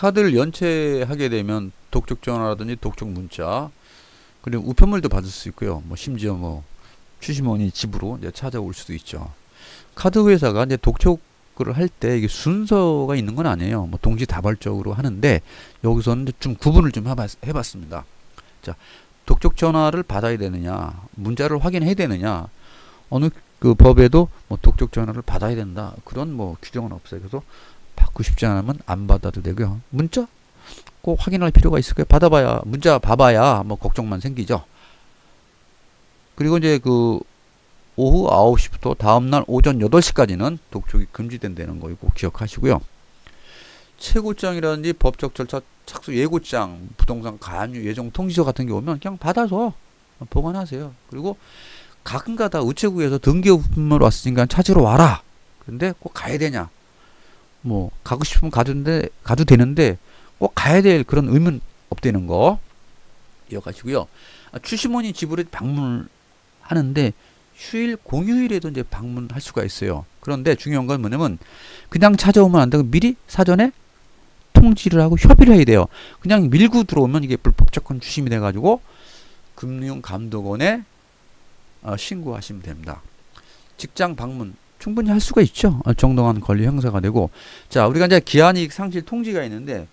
카드를 연체하게 되면 독촉 전화라든지 독촉 문자, 그리고 우편물도 받을 수 있고요. 뭐 심지어 뭐 추심원이 집으로 이제 찾아올 수도 있죠. 카드 회사가 이제 독촉을 할 때 이게 순서가 있는 건 아니에요. 뭐 동시다발적으로 하는데 여기서는 좀 구분을 좀 해봤습니다. 자, 독촉 전화를 받아야 되느냐, 문자를 확인해야 되느냐, 어느 그 법에도 뭐 독촉 전화를 받아야 된다, 그런 뭐 규정은 없어요. 그래서 받고 싶지 않으면 안 받아도 되고요. 문자 꼭 확인할 필요가 있을까요? 받아봐야, 문자 봐봐야 뭐 걱정만 생기죠. 그리고 이제 그 오후 9시부터 다음날 오전 8시까지는 독촉이 금지된다는 거 꼭 기억하시고요. 최고장이라든지 법적 절차 착수 예고장, 부동산 가압류 예정 통지서 같은 게 오면 그냥 받아서 보관하세요. 그리고 가끔가다 우체국에서 등기부품을 왔으니까 찾으러 와라. 근데 꼭 가야 되냐? 뭐 가고 싶으면 가도 되는데 꼭 가야 될 그런 의무는 없다는 거 기억하시고요. 추심원이 집으로 방문을 하는데 휴일 공휴일에도 이제 방문할 수가 있어요. 그런데 중요한 건 뭐냐면 그냥 찾아오면 안 되고 미리 사전에 통지를 하고 협의를 해야 돼요. 그냥 밀고 들어오면 이게 불법적인 추심이 돼가지고 금융감독원에 신고하시면 됩니다. 직장 방문 충분히 할 수가 있죠. 정당한 권리 행사가 되고. 자, 우리가 이제 기한이익 상실 통지가 있는데,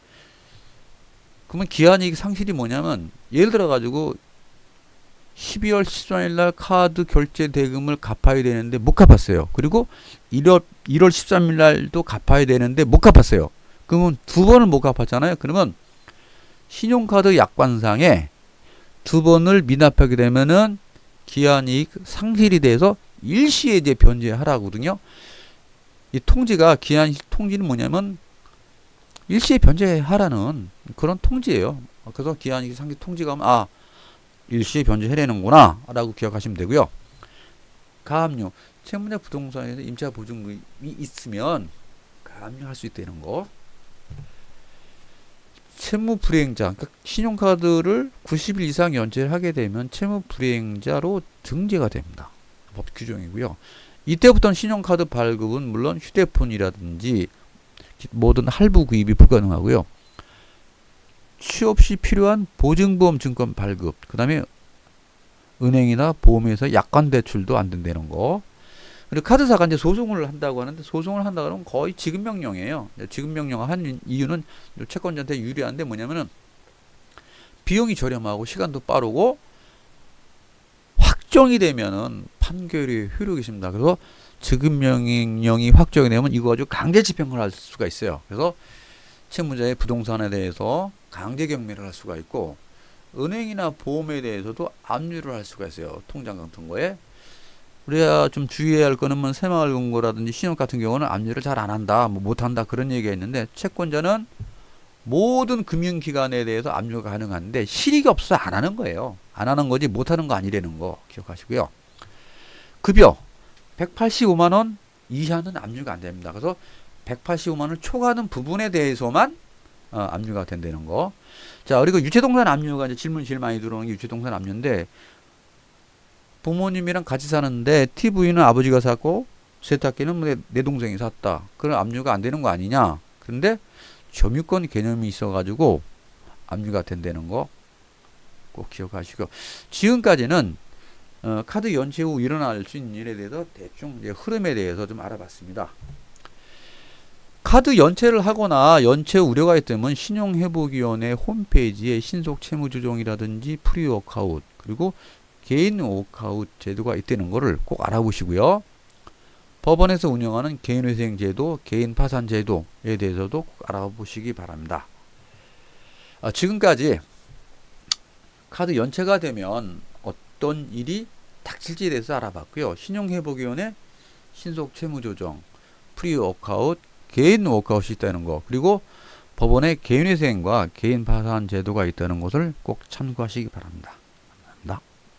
그러면 기한이익 상실이 뭐냐면 예를 들어 가지고 12월 13일 날 카드 결제 대금을 갚아야 되는데 못 갚았어요. 그리고 1월 13일 날도 갚아야 되는데 못 갚았어요. 그러면 두 번을 못 갚았잖아요. 그러면 신용카드 약관상에 두 번을 미납하게 되면은 기한이익 상실이 돼서 일시에 이제 변제하라거든요. 이 통지가, 기한이익 통지는 뭐냐면 일시에 변제하라는 그런 통지예요. 그래서 기한이익 상실 통지가 오면 일시에 변제해내는구나 라고 기억하시면 되고요. 가압류, 채무자 부동산에서 임차 보증금이 있으면 가압류할 수 있다는 거. 채무 불이행자, 그러니까 신용카드를 90일 이상 연체를 하게 되면 채무 불이행자로 등재가 됩니다. 법 규정이고요. 이때부터는 신용카드 발급은 물론 휴대폰이라든지 모든 할부 구입이 불가능하고요. 취업 시 필요한 보증보험 증권 발급, 그 다음에 은행이나 보험에서 약관 대출도 안 된다는 거. 그리고 카드사가 이제 소송을 한다고 하는데, 소송을 한다 그러면 거의 지급명령이에요. 지급명령을 한 이유는 채권자한테 유리한데 뭐냐면은 비용이 저렴하고 시간도 빠르고 확정이 되면은 판결이 효력이 있습니다. 그래서 지급명령이 확정이 되면 이거 가지고 강제 집행을 할 수가 있어요. 그래서 채무자의 부동산에 대해서 강제 경매를 할 수가 있고, 은행이나 보험에 대해서도 압류를 할 수가 있어요. 통장 같은 거에. 우리가 좀 주의해야 할 거는 뭐 새마을금고라든지 신용 같은 경우는 압류를 잘 안 한다, 뭐 못 한다, 그런 얘기가 있는데, 채권자는 모든 금융기관에 대해서 압류가 가능한데 실익이 없어 안 하는 거예요. 안 하는 거지 못 하는 거 아니라는 거 기억하시고요. 급여 185만 원 이하는 압류가 안 됩니다. 그래서 185만 원을 초과하는 부분에 대해서만 압류가 된다는 거. 자, 그리고 유체동산 압류가 이제 질문 제일 많이 들어오는 게 유체동산 압류인데, 부모님이랑 같이 사는데 TV는 아버지가 샀고 세탁기는 내 동생이 샀다. 그런 압류가 안 되는 거 아니냐. 그런데 점유권 개념이 있어가지고 압류가 된다는 거 꼭 기억하시고, 지금까지는 카드 연체 후 일어날 수 있는 일에 대해서 대충 이제 흐름에 대해서 좀 알아봤습니다. 카드 연체를 하거나 연체 우려가 있다면 신용회복위원회 홈페이지에 신속채무조정이라든지 프리워크아웃, 그리고 개인 워크아웃 제도가 있다는 것을 꼭 알아보시고요. 법원에서 운영하는 개인회생 제도, 개인 파산 제도에 대해서도 꼭 알아보시기 바랍니다. 지금까지 카드 연체가 되면 어떤 일이 닥칠지에 대해서 알아봤고요. 신용회복위원회 신속채무조정, 프리워크아웃, 개인 워크아웃이 있다는 거, 그리고 법원의 개인회생과 개인 파산 제도가 있다는 것을 꼭 참고하시기 바랍니다.